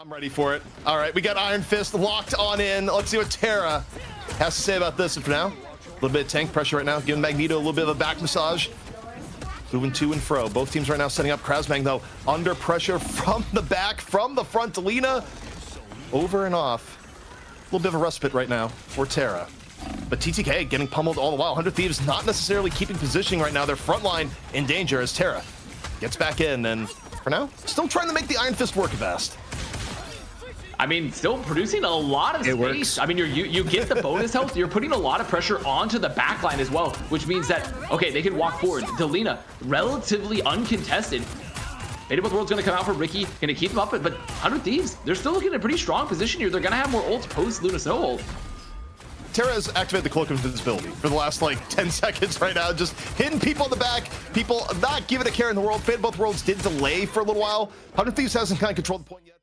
I'm ready for it. All right, we got Iron Fist locked on in. Let's see what Terra has to say about this. And for now, a little bit of tank pressure right now, giving Magneto a little bit of a back massage. Moving to and fro. Both teams right now setting up. Krasmang, though, under pressure from the back, from the front. Delina over and off. A little bit of a respite right now for Terra. But TTK getting pummeled all the while. 100 Thieves not necessarily keeping positioning right now. Their front line in danger as Terra gets back in. And for now, still trying to make the Iron Fist work fast. I mean, still producing a lot of space. I mean, you get the bonus health. You're putting a lot of pressure onto the backline as well, which means that, okay, they can walk forward. Delina, relatively uncontested. Fate of Both Worlds going to come out for Ricky, going to keep them up, but 100 Thieves, they're still looking in a pretty strong position here. They're going to have more ults post Luna Snow ult. Terra has activated the Cloak of Invisibility for the last, like, 10 seconds right now. Just hitting people in the back. People not giving a care in the world. Fate of Both Worlds did delay for a little while. 100 Thieves hasn't kind of controlled the point yet.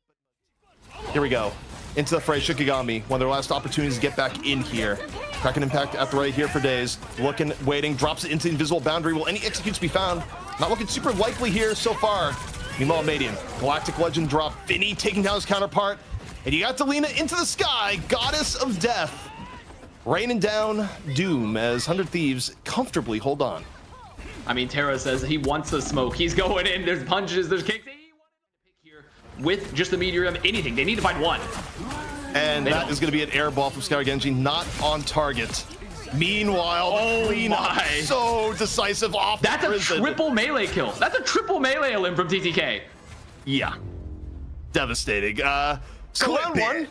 Here we go. Into the fray. Shikigami, one of their last opportunities to get back in here. Kraken Impact at the right here for days. Looking, waiting, drops it into the invisible boundary. Will any executes be found? Not looking super likely here so far. Meanwhile, Madian, Galactic Legend drop. Vinny taking down his counterpart. And you got Delina into the sky. Goddess of Death. Raining down doom as 100 Thieves comfortably hold on. I mean, Terra says he wants the smoke. He's going in. There's punches. There's kicks. With just the meteor, anything. They need to find one. And that is going to be an air ball from Shikigami, not on target. Meanwhile, so decisive off. That's a triple melee kill. That's a triple melee limb from TTK. Yeah. Devastating. So round one.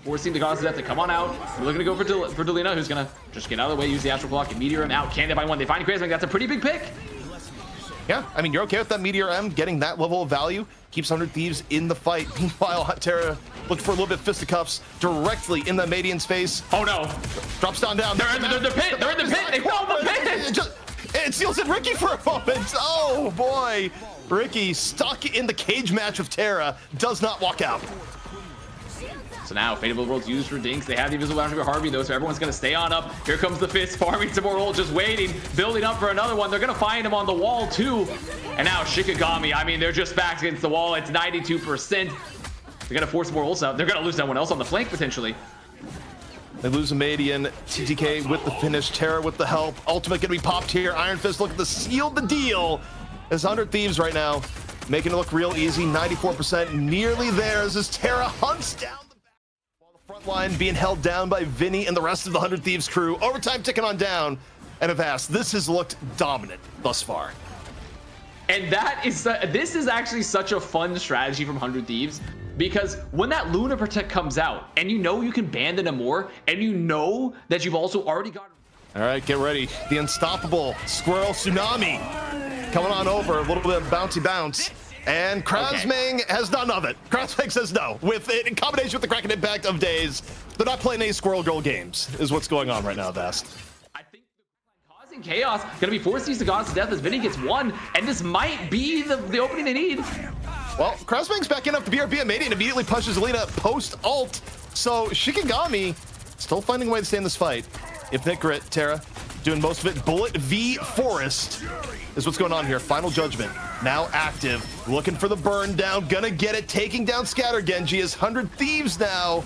Forcing the Goddess of Death to come on out. We're looking to go for Delina, who's going to just get out of the way, use the Astral Clock, and Meteor him out. Can they find one? They find Krasmang. That's a pretty big pick. Yeah, I mean, you're okay with that Meteor M getting that level of value. Keeps 100 Thieves in the fight. Meanwhile, Terra looking for a little bit of fisticuffs directly in the Madian's face. Oh no. Drops down. They're in the pit. They're in the pit. They found the pit. It seals in Ricky for a moment. Oh boy. Ricky stuck in the cage match with Terra. Does not walk out. So now, Fate of Both Worlds used for dinks. They have the invisible boundary for Harvey, though, so everyone's going to stay on up. Here comes the Fist, farming some more ult, just waiting, building up for another one. They're going to find him on the wall, too. And now Shikigami, I mean, they're just back against the wall. It's 92%. They're going to force more ults out. They're going to lose someone else on the flank, potentially. They lose a Madian. TTK with the finish. Terra with the help. Ultimate going to be popped here. Iron Fist looking to seal the deal. As 100 Thieves right now, making it look real easy. 94%, nearly there as Terra hunts down. Front line being held down by Vinny and the rest of the 100 Thieves crew. Overtime ticking on down. And Avast, this has looked dominant thus far. And this is actually such a fun strategy from 100 Thieves, because when that Luna Protect comes out and you know you can ban the Namor and you know that you've also already got... All right, get ready. The unstoppable Squirrel Tsunami coming on over. A little bit of bouncy bounce. And Krasmang has none of it. Krasmang says no. With it in combination with the Kraken Impact of days, they're not playing any Squirrel Girl games, is what's going on right now, Vast. I think causing chaos, going to be forced to use the Goddess of Death as Vinny gets one, and this might be the opening they need. Well, Krasmang's back in up the BRB and Madian immediately punches Alina post-ult. So Shikigami still finding a way to stay in this fight. If Nick Grit, Terra, doing most of it. Bullet v Forest is what's going on here. Final Judgment now active, looking for the burn down, gonna get it, taking down Scatter Genji as 100 Thieves now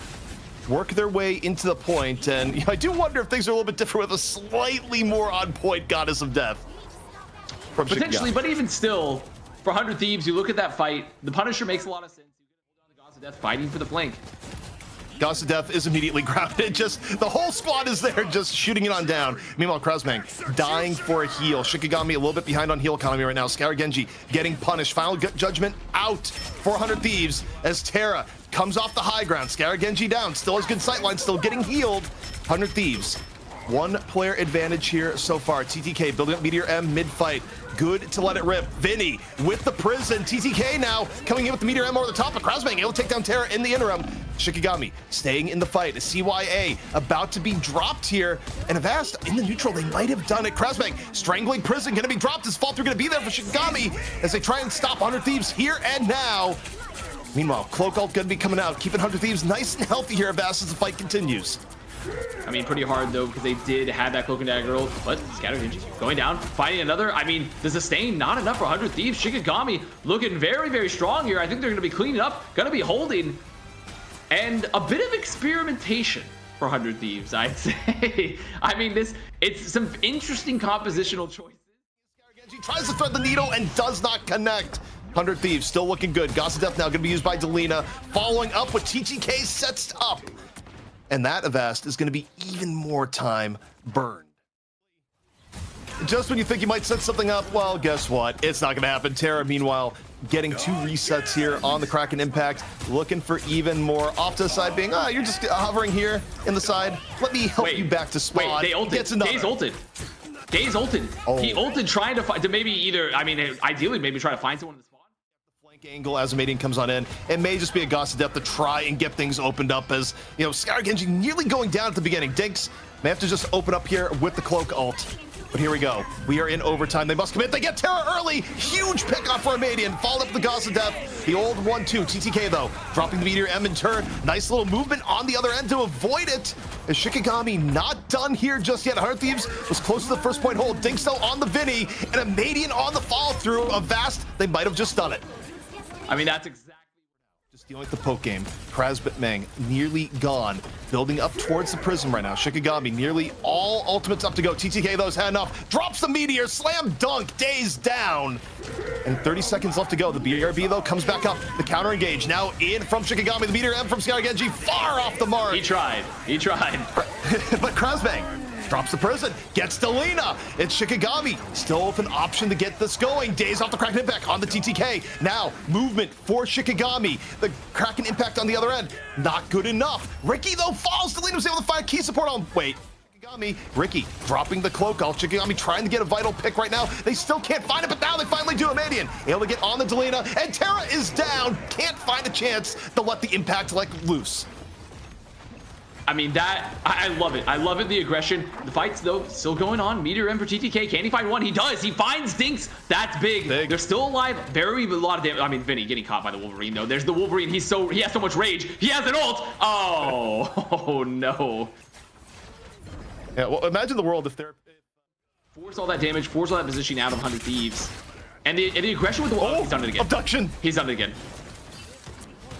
work their way into the point. And you know, I do wonder if things are a little bit different with a slightly more on point Goddess of Death. Potentially, but even still, for 100 Thieves, you look at that fight, the Punisher makes a lot of sense. You can hold on to Goddess of Death fighting for the flank. Goddess of Death is immediately grounded. Just the whole squad is there, just shooting it on down. Meanwhile, Krasmang dying for a heal. Shikigami a little bit behind on heal economy right now. Scatter Genji getting punished. Final Judgment out for 100 Thieves as Terra comes off the high ground. Scatter Genji down. Still has good sightline. Still getting healed. 100 Thieves. One player advantage here so far. TTK building up Meteor M mid-fight. Good to let it rip. Vinny with the prison. TTK now coming in with the Meteor M over the top of Krasmang. Able to take down Terra in the interim. Shikigami staying in the fight. CYA about to be dropped here. And Avast in the neutral. They might have done it. Krasmang strangling prison. Going to be dropped. His fall through going to be there for Shikigami as they try and stop 100 Thieves here and now. Meanwhile, Cloak ult going to be coming out. Keeping 100 Thieves nice and healthy here, Avast, as the fight continues. I mean, pretty hard though, because they did have that Cloak and Dagger ult, but Scatter Genji going down, finding another. I mean, the sustain not enough for 100 Thieves. Shikigami looking very, very strong here. I think they're going to be cleaning up, going to be holding, and a bit of experimentation for 100 Thieves, I'd say. I mean, it's some interesting compositional choices. He tries to thread the needle and does not connect. 100 Thieves still looking good. Gods of Death now going to be used by Delina, following up what TTK sets up. And that, Avast, is going to be even more time burned. Just when you think you might set something up, well, guess what? It's not going to happen. Terra, meanwhile, getting 2 resets here on the Kraken Impact, looking for even more. Off to the side being, you're just hovering here in the side. Let me help you back to spawn. Wait, they ulted. Daze ulted. Daze ulted. Oh. He ulted trying to maybe either, I mean, ideally maybe try to find someone in the spawn. Flank angle as Amadian comes on in. It may just be a Gods of Death to try and get things opened up as, you know, Shikigami nearly going down at the beginning. Dinks may have to just open up here with the Cloak ult. But here we go. We are in overtime. They must commit. They get Terra early. Huge pick off for Amadian. Followed up with the Gods of Death. The old 1-2. TTK, though, dropping the Meteor M in turn. Nice little movement on the other end to avoid it. Is Shikigami not done here just yet? 100 Thieves was close to the first point hold. Dinks, though, on the Vinny. And Amadian on the follow-through. Avast, they might have just done it. I mean, that's exactly... Just dealing with the poke game. Krasbitmang nearly gone. Building up towards the prism right now. Shikigami nearly all ultimates up to go. TTK, though, has had enough. Drops the meteor. Slam dunk. Daze down. And 30 seconds left to go. The BRB, though, comes back up. The counter engage now in from Shikigami. The meteor M from Shikigami far off the mark. He tried. He tried. But Krasbitmang drops the prison, gets Delina. It's Shikigami, still with an option to get this going. Daze off the Kraken Impact on the TTK. Now, movement for Shikigami. The Kraken Impact on the other end, not good enough. Ricky, though, falls. Delina was able to find key support on. Wait, Shikigami, Ricky dropping the cloak out. Shikigami trying to get a vital pick right now. They still can't find it, but now they finally do. Amadian able to get on the Delina, and Terra is down. Can't find a chance to let the Impact loose. I mean, I love it. I love it, the aggression. The fight's, though, still going on. Meteor M for TTK. Can he find one? He does. He finds Dinks. That's big. They're still alive. A lot of damage. I mean, Vinny getting caught by the Wolverine, though. There's the Wolverine. He has so much rage. He has an ult. Oh no. Yeah, well, imagine the world if they're... Force all that damage, force all that positioning out of 100 Thieves. And the aggression with the... Oh, he's done it again. Abduction. He's done it again.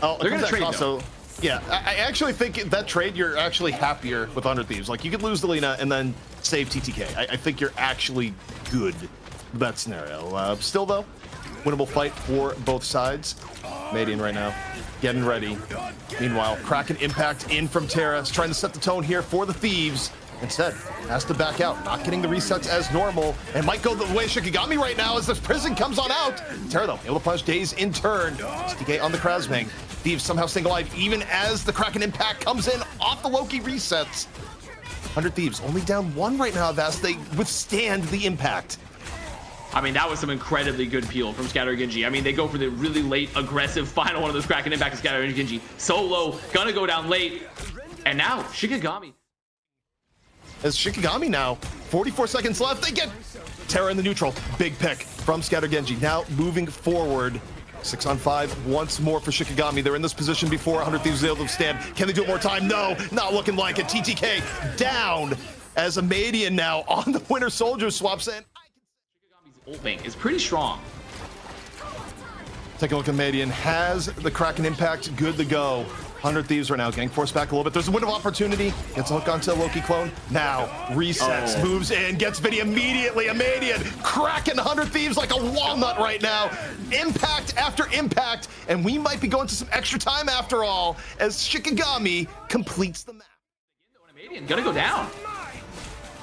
Oh, they're going to trade, though. Yeah, I actually think that trade, you're actually happier with 100 Thieves. Like, you could lose Delina and then save TTK. I think you're actually good with that scenario. Still, though, winnable fight for both sides. Amadian right now, getting ready. Meanwhile, Kraken Impact in from Terra, trying to set the tone here for the Thieves. Instead, has to back out, not getting the resets as normal, and might go the way of Shikigami right now as this prison comes on out. Terra, though, able to punch Daze in turn. TTK on the Krasbitmang. Thieves somehow staying alive even as the Kraken Impact comes in off the Loki resets. 100 Thieves only down 1 right now as they withstand the impact. I mean, that was some incredibly good peel from Scatter Genji. I mean, they go for the really late, aggressive final one of those Kraken Impact of Scatter Genji. Solo, gonna go down late. And now, Shikigami. As Shikigami now, 44 seconds left, they get Terra in the neutral. Big pick from Scatter Genji. Now moving forward. 6-on-5 once more for Shikigami. They're in this position before 100 Thieves is able to stand. Can they do it more time? No, not looking like it. TTK down as Amadian now on the Winter Soldier swaps in. Shikigami's ult bank is pretty strong. Take a look at Amadian. Has the Kraken Impact good to go. 100 Thieves right now, getting forced back a little bit. There's a window of opportunity. Gets a hook onto Loki clone. Now resets, moves in, gets Vinny immediately. Amadian cracking 100 Thieves like a walnut right now. Impact after impact, and we might be going to some extra time after all as Shikigami completes the map. Amadian gonna go down.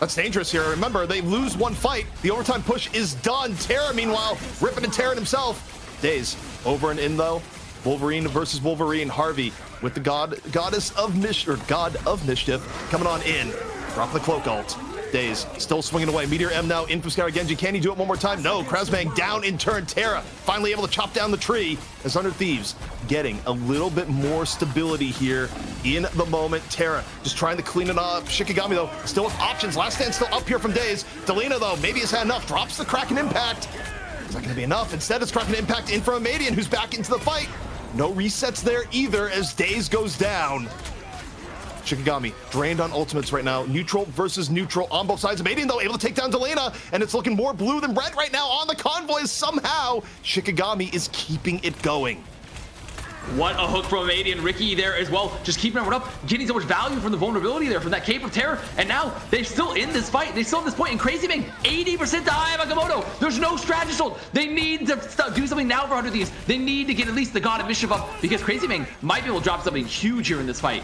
That's dangerous here. Remember, they lose 1 fight. The overtime push is done. Terra, meanwhile, ripping and tearing himself. Daze over and in though. Wolverine versus Wolverine. Harvey with the God of Mischief coming on in. Drop the cloak ult. Daze still swinging away. Meteor M now in from Scatter Genji. Can he do it one more time? No. Krasbitmang down in turn. Terra finally able to chop down the tree as 100 Thieves getting a little bit more stability here in the moment. Terra just trying to clean it up. Shikigami, though, still with options. Last stand still up here from Daze. Delina, though, maybe has had enough. Drops the Kraken Impact. It's not going to be enough. Instead, it's Kraken Impact in from Amadian, who's back into the fight. No resets there either as Daze goes down. Shikigami drained on ultimates right now. Neutral versus neutral on both sides. Madian, though, able to take down Delina, and it's looking more blue than red right now on the convoys. Somehow, Shikigami is keeping it going. What a hook from Madian. Ricky there as well, just keeping everyone up, getting so much value from the vulnerability there, from that Cape of Terror, and now they're still in this fight. They still have this point, and Crazy Ming, 80% to Aya Agamotto. There's no strategist hold. They need to do something now for 100 Thieves. They need to get at least the God of Mischief up, because Crazy Ming might be able to drop something huge here in this fight.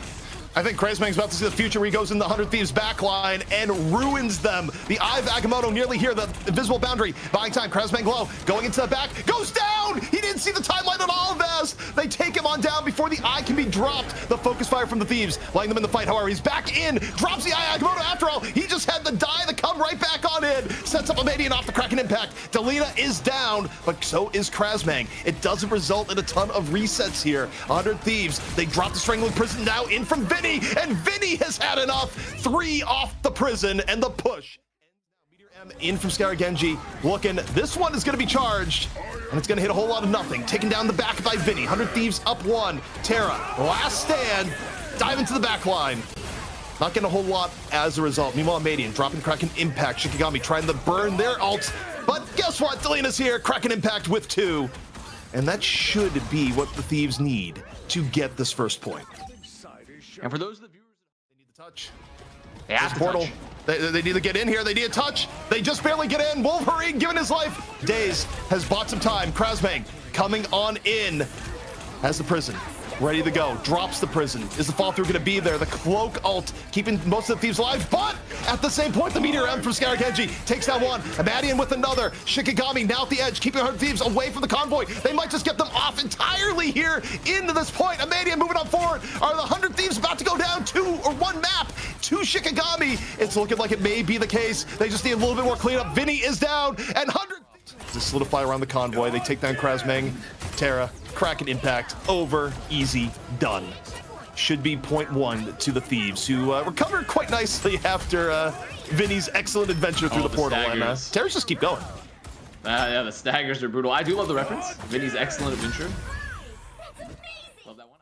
I think Crazy Ming's about to see the future where he goes in the 100 Thieves backline and ruins them. The Eye of Agamotto nearly here, the invisible boundary, buying time. Crazy Ming low, going into the back, goes down! He didn't see the timeline at all, Vest! They take him on down before the Eye can be dropped. The focus fire from the Thieves, letting them in the fight. However, he's back in, drops the Eye of Agamotto after all. He just had the die to come right back on in. Sets up a Madian off the Kraken impact. Delina is down, but so is Krasmang. It doesn't result in a ton of resets here. 100 Thieves, they drop the Strangling Prison now in from Vinny, and Vinny has had enough. 3 off the prison, and the push. Meteor M in from Shikigami, looking. This one is going to be charged, and it's going to hit a whole lot of nothing. Taken down the back by Vinny. 100 Thieves up 1. Terra, last stand, dive into the back line. Not getting a whole lot as a result. Meanwhile, Madian dropping Kraken Impact. Shikigami trying to burn their ult, but guess what? Delina's here. Kraken Impact with 2. And that should be what the Thieves need to get this first point. And for those of the viewers, they need the touch. They have to portal. touch. They need to get in here. They need a touch. They just barely get in. Wolverine giving his life. Daze has bought some time. Krasmang coming on in. Has the prison ready to go. Drops the prison. Is the fall through going to be there? The cloak ult keeping most of the Thieves alive, but at the same point, the Meteor M from Shikigami takes down one. Madian with another. Shikigami now at the edge, keeping 100 Thieves away from the convoy. They might just get them off entirely here into this point. Madian moving on forward. Are the 100 Thieves about to go down 2 or 1 map to Shikigami? It's looking like it may be the case. They just need a little bit more cleanup. Vinny is down, and 100 to solidify around the convoy. They take down Krasmang, Terra, Kraken Impact, over, easy, done. Should be point 1 to the Thieves, who recovered quite nicely after Vinny's excellent adventure through the portal. And Terra's just keep going. Yeah, the staggers are brutal. I do love the reference. Vinny's excellent adventure. Love that one.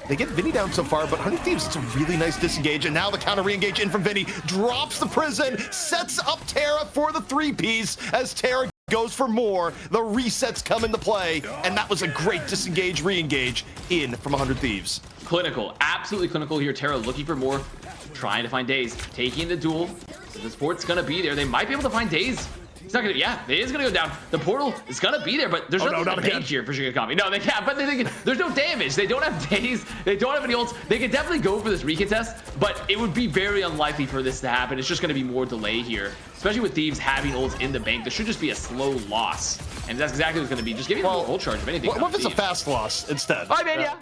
They get Vinny down so far, but 100 Thieves, it's a really nice disengage, and now the counter re-engage in from Vinny, drops the prison, sets up Terra for the 3-piece as Terra goes for more. The resets come into play, and that was a great disengage, re-engage in from 100 Thieves. Clinical, absolutely clinical here. Terra looking for more, trying to find Daze, taking the duel. So the support's gonna be there. They might be able to find Daze. It's not gonna, yeah, it is gonna go down. The portal is gonna be there, but there's no damage here for Shikigami. No, they can't, but there's no damage. They don't have Daze, they don't have any ults. They could definitely go for this recontest, but it would be very unlikely for this to happen. It's just gonna be more delay here, especially with Thieves having ults in the bank. There should just be a slow loss, and that's exactly what's gonna be. Just give me a ult charge, if anything. What if it's a fast loss instead? I mean, yeah.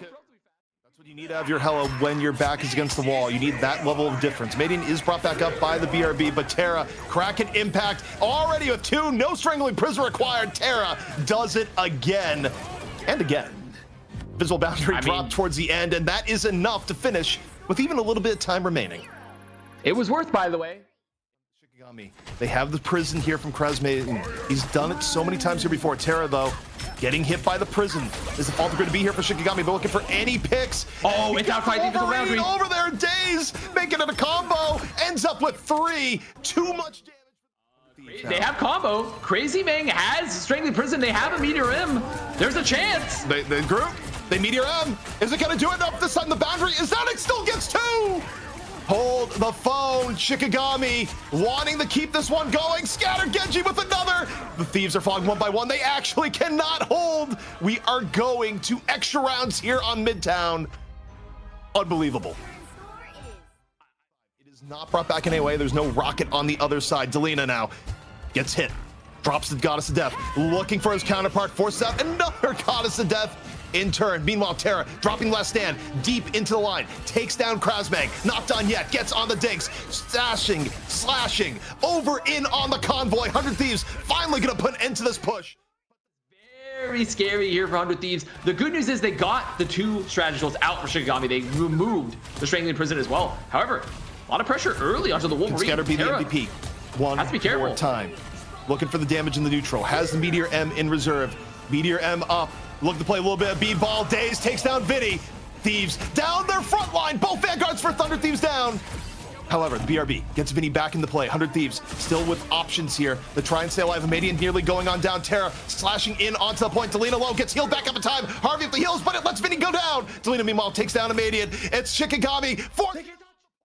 You need to have your Hella when your back is against the wall. You need that level of difference. Madian is brought back up by the BRB, but Terra, Kraken Impact, already with 2, no Strangling Prison required. Terra does it again and again. Visual boundary dropped towards the end, and that is enough to finish with even a little bit of time remaining. It was worth, by the way. Shikigami, they have the prison here from Krasmang. He's done it so many times here before. Terra, though, getting hit by the prison. Is the fault going to be here for Shikigami? They're looking for any picks. Oh, without fighting for the boundary. Over there, Daze, making it a combo. Ends up with 3. Too much damage. They have combo. Crazy Ming has Strangling Prison. They have a Meteor M. There's a chance. They group. They Meteor M. Is it going to do it up this time? The boundary is that it still gets 2. Hold the phone, Shikigami, wanting to keep this one going. Scatter Genji with another. The Thieves are falling 1 by 1. They actually cannot hold. We are going to extra rounds here on Midtown. Unbelievable. It is not brought back in any way. There's no rocket on the other side. Delina now gets hit. Drops the Goddess of Death. Looking for his counterpart. Forces out another Goddess of Death. In turn, meanwhile, Terra dropping last stand deep into the line, takes down Krasmang, not done yet, gets on the dinks, slashing, over in on the convoy. 100 Thieves finally gonna put an end to this push. Very scary here for 100 Thieves. The good news is they got the 2 strategy tools out for Shikigami. They removed the Strangling Prison as well. However, a lot of pressure early onto the Wolverine. It's gotta be the MVP. One has to be careful. more time. Looking for the damage in the neutral. Has the Meteor M in reserve. Meteor M up. Looking to play a little bit of B-ball. Daze takes down Vinny. Thieves down their front line. Both Vanguards for 100 Thieves down. However, the BRB gets Vinny back in the play. 100 Thieves still with options here. The try and stay alive. Amadian nearly going on down. Terra slashing in onto the point. Delina low gets healed back up in time. Harvey at the heels, but it lets Vinny go down. Delina, meanwhile, takes down Amadian. It's Shikigami for...